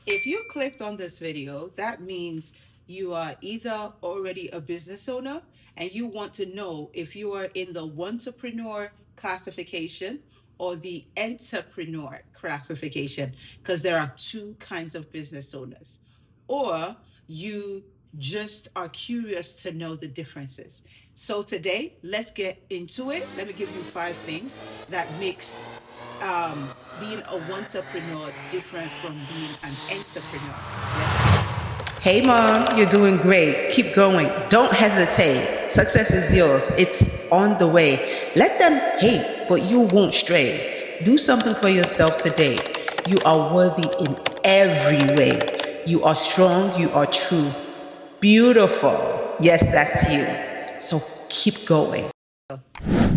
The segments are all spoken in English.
If you clicked on this video, that means you are either already a business owner and you want to know if you are in the entrepreneur classification or the entrepreneur classification, because there are two kinds of business owners. Or you just are curious to know the differences. So today, let's get into it. Let me give you 5 things that makes being a entrepreneur different from being an entrepreneur. Let's go. Hey mom, you're doing great. Keep going. Don't hesitate. Success is yours. It's on the way. Let them hate, but you won't stray. Do something for yourself today. You are worthy in every way. You are strong. You are true. Beautiful. Yes, that's you. So keep going.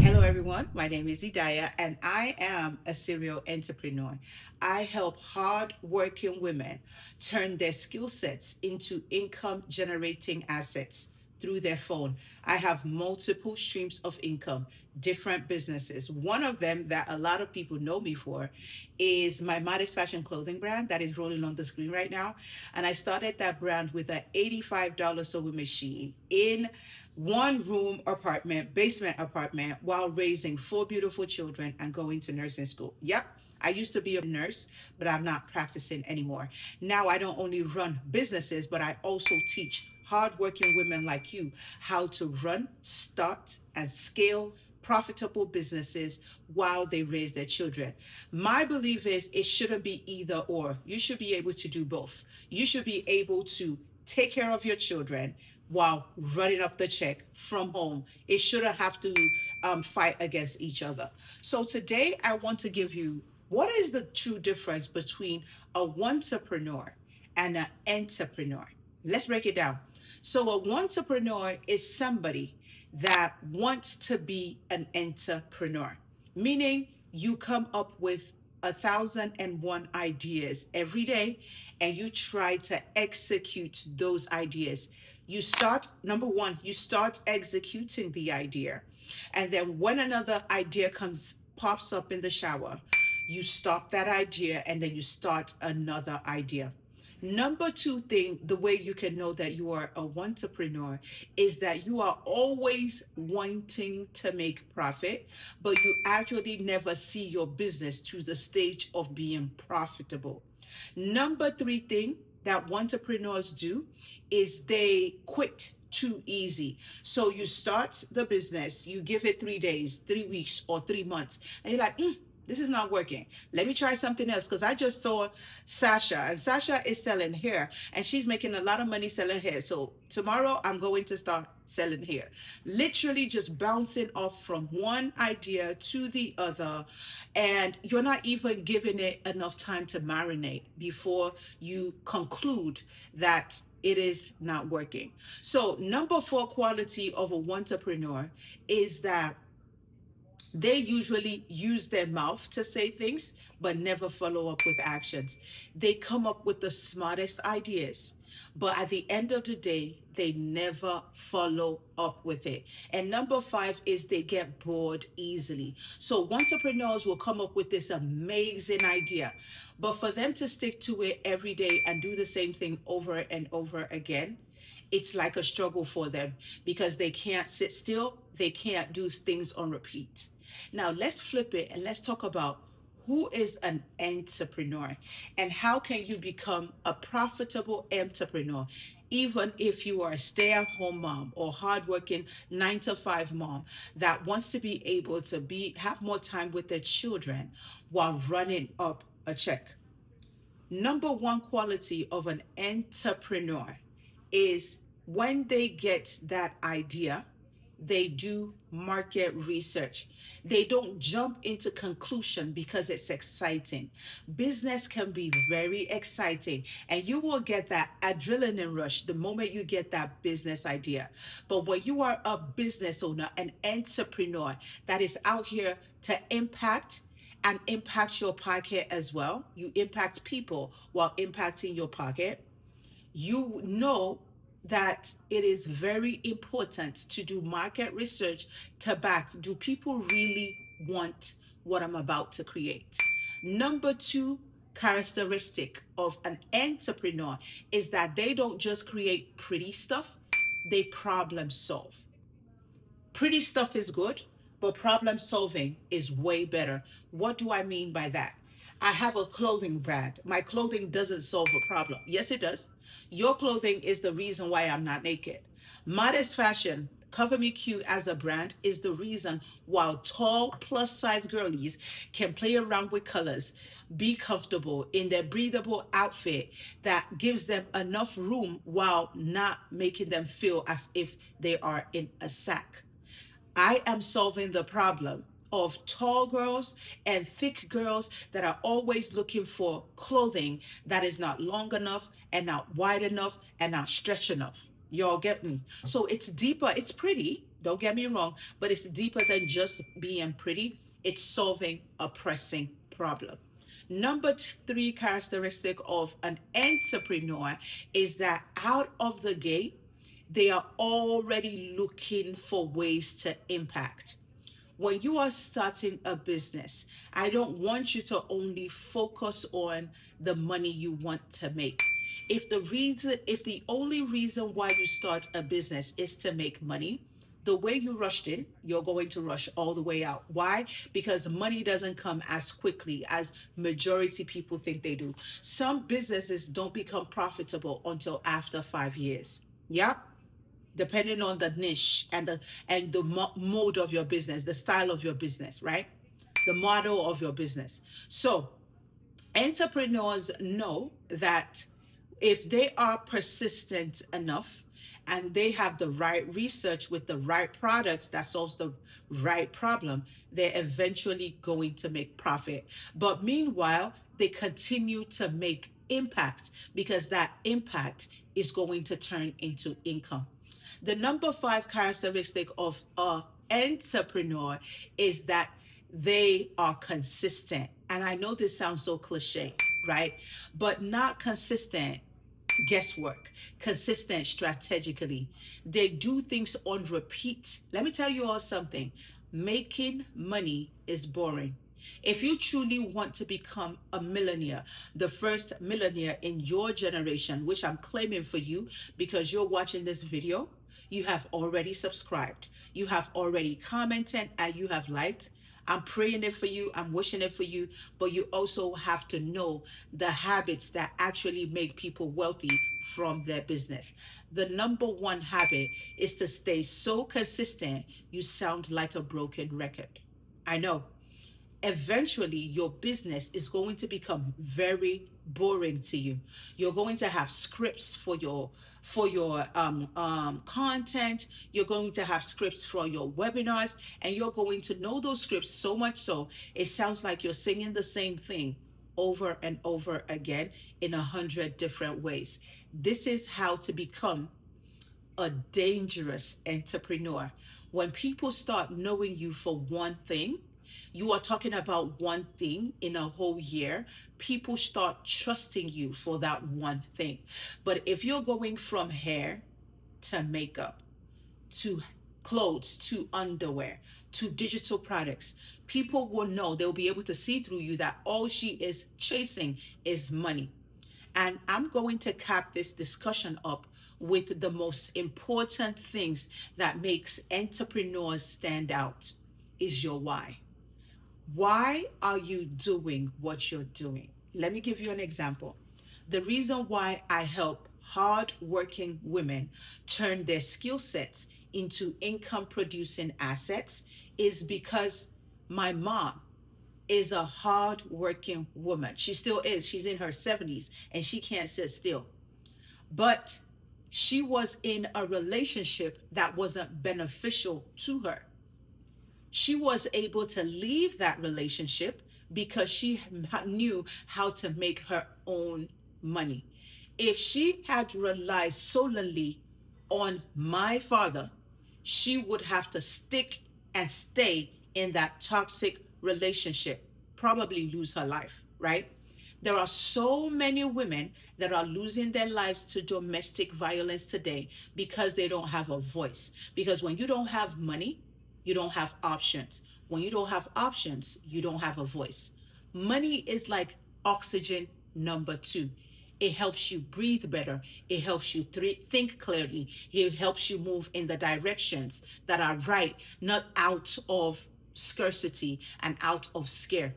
Hello, everyone. My name is Idaya, and I am a serial entrepreneur. I help hard-working women turn their skill sets into income-generating assets through their phone. I have multiple streams of income, different businesses. One of them that a lot of people know me for is my Modest Fashion clothing brand that is rolling on the screen right now. And I started that brand with an $85 sewing machine in one room apartment, basement apartment, while raising 4 beautiful children and going to nursing school. Yep. I used to be a nurse, but I'm not practicing anymore. Now I don't only run businesses, but I also teach hardworking women like you how to run, start, and scale profitable businesses while they raise their children. My belief is it shouldn't be either or. You should be able to do both. You should be able to take care of your children while running up the check from home. It shouldn't have to fight against each other. So today I want to give you what is the true difference between a entrepreneur and an entrepreneur. Let's break it down. So a entrepreneur is somebody that wants to be an entrepreneur, meaning you come up with 1,001 ideas every day and you try to execute those ideas. You start, number one, you start executing the idea. And then when another idea pops up in the shower, you stop that idea and then you start another idea. Number two thing, the way you can know that you are a entrepreneur is that you are always wanting to make profit, but you actually never see your business to the stage of being profitable. Number three thing that entrepreneurs do is they quit too easy. So you start the business, you give it 3 days, 3 weeks, or 3 months, and you're like, this is not working. Let me try something else. Because I just saw Sasha, and Sasha is selling hair, and she's making a lot of money selling hair. So tomorrow I'm going to start selling hair. Literally just bouncing off from one idea to the other, and you're not even giving it enough time to marinate before you conclude that it is not working. So, number four quality of a entrepreneur is that they usually use their mouth to say things, but never follow up with actions. They come up with the smartest ideas, but at the end of the day, they never follow up with it. And number five is they get bored easily. So entrepreneurs will come up with this amazing idea, but for them to stick to it every day and do the same thing over and over again, it's like a struggle for them because they can't sit still, they can't do things on repeat. Now, let's flip it and let's talk about who is an entrepreneur and how can you become a profitable entrepreneur even if you are a stay-at-home mom or hardworking 9 to 5 mom that wants to be able to be have more time with their children while running up a check. Number one quality of an entrepreneur is when they get that idea, they do market research. They don't jump into conclusion because it's exciting. Business can be very exciting and you will get that adrenaline rush the moment you get that business idea. But when you are a business owner, an entrepreneur that is out here to impact your pocket as well. You impact people while impacting your pocket. You know that it is very important to do market research to back, do people really want what I'm about to create? Number two, characteristic of an entrepreneur is that they don't just create pretty stuff, they problem solve. Pretty stuff is good, but problem solving is way better. What do I mean by that? I have a clothing brand. My clothing doesn't solve a problem. Yes, it does. Your clothing is the reason why I'm not naked. Modest fashion, Cover Me Cute as a brand, is the reason why tall plus size girlies can play around with colors, be comfortable in their breathable outfit that gives them enough room while not making them feel as if they are in a sack. I am solving the problem of tall girls and thick girls that are always looking for clothing that is not long enough and not wide enough and not stretch enough. Y'all get me? So it's deeper. It's pretty, don't get me wrong, but it's deeper than just being pretty. It's solving a pressing problem. Number three characteristic of an entrepreneur is that out of the gate, they are already looking for ways to impact. When you are starting a business, I don't want you to only focus on the money you want to make. If the only reason why you start a business is to make money, the way you rushed in, you're going to rush all the way out. Why? Because money doesn't come as quickly as majority people think they do. Some businesses don't become profitable until after 5 years. Yep, depending on the niche and the mode of your business, the style of your business, right? The model of your business. So entrepreneurs know that if they are persistent enough and they have the right research with the right products that solves the right problem, they're eventually going to make profit. But meanwhile, they continue to make impact because that impact is going to turn into income. The number five characteristic of a entrepreneur is that they are consistent. And I know this sounds so cliche, right? But not consistent guesswork, consistent strategically. They do things on repeat. Let me tell you all something. Making money is boring. If you truly want to become a millionaire, the first millionaire in your generation, which I'm claiming for you because you're watching this video, you have already subscribed, you have already commented, and you have liked. I'm praying it for you. I'm wishing it for you. But you also have to know the habits that actually make people wealthy from their business. The number one habit is to stay so consistent you sound like a broken record. I know eventually your business is going to become very boring to you. You're going to have scripts for your content. You're going to have scripts for your webinars, and you're going to know those scripts so much so it sounds like you're singing the same thing over and over again in 100 different ways. This is how to become a dangerous entrepreneur. When people start knowing you for one thing, you are talking about one thing in a whole year, people start trusting you for that one thing. But if you're going from hair to makeup to clothes to underwear to digital products, people will know, they'll be able to see through you that all she is chasing is money. And I'm going to cap this discussion up with the most important things that makes entrepreneurs stand out is your why. Why are you doing what you're doing? Let me give you an example. The reason why I help hardworking women turn their skill sets into income producing assets is because my mom is a hardworking woman. She still is. She's in her 70s and she can't sit still. But she was in a relationship that wasn't beneficial to her. She was able to leave that relationship because she knew how to make her own money. If she had relied solely on my father, she would have to stick and stay in that toxic relationship, probably lose her life, right? There are so many women that are losing their lives to domestic violence today because they don't have a voice. Because when you don't have money, you don't have options. When you don't have options, you don't have a voice. Money is like Oxygen number two. It helps you breathe better. It helps you think clearly. It helps you move in the directions that are right, not out of scarcity and out of scare,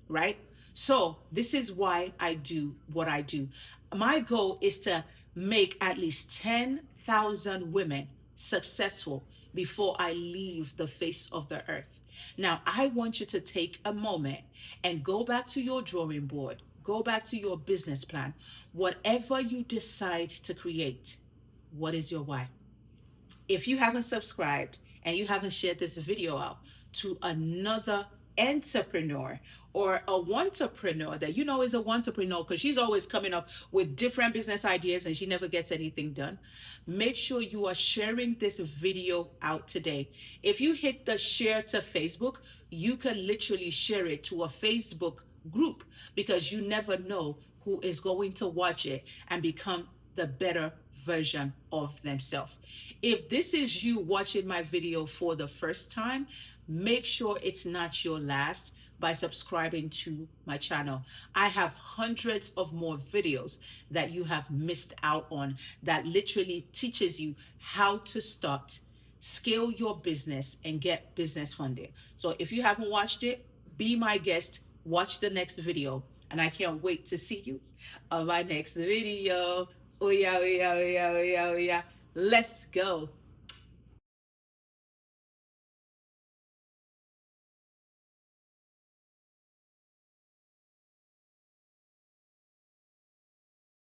right? So, this is why I do what I do. My goal is to make at least 10,000 women successful before I leave the face of the earth. Now, I want you to take a moment and go back to your drawing board, go back to your business plan. Whatever you decide to create, what is your why? If you haven't subscribed and you haven't shared this video out to another entrepreneur or a wantepreneur that you know is a wantepreneur, because she's always coming up with different business ideas and she never gets anything done, make sure you are sharing this video out today. If you hit the share to Facebook, you can literally share it to a Facebook group, because you never know who is going to watch it and become the better version of themselves. If this is you watching my video for the first time, make sure it's not your last by subscribing to my channel. I have hundreds of more videos that you have missed out on that literally teaches you how to start, scale your business, and get business funding. So if you haven't watched it, be my guest, watch the next video, and I can't wait to see you on my next video. Oh yeah, oh yeah, oh yeah, oh yeah, oh yeah. Let's go.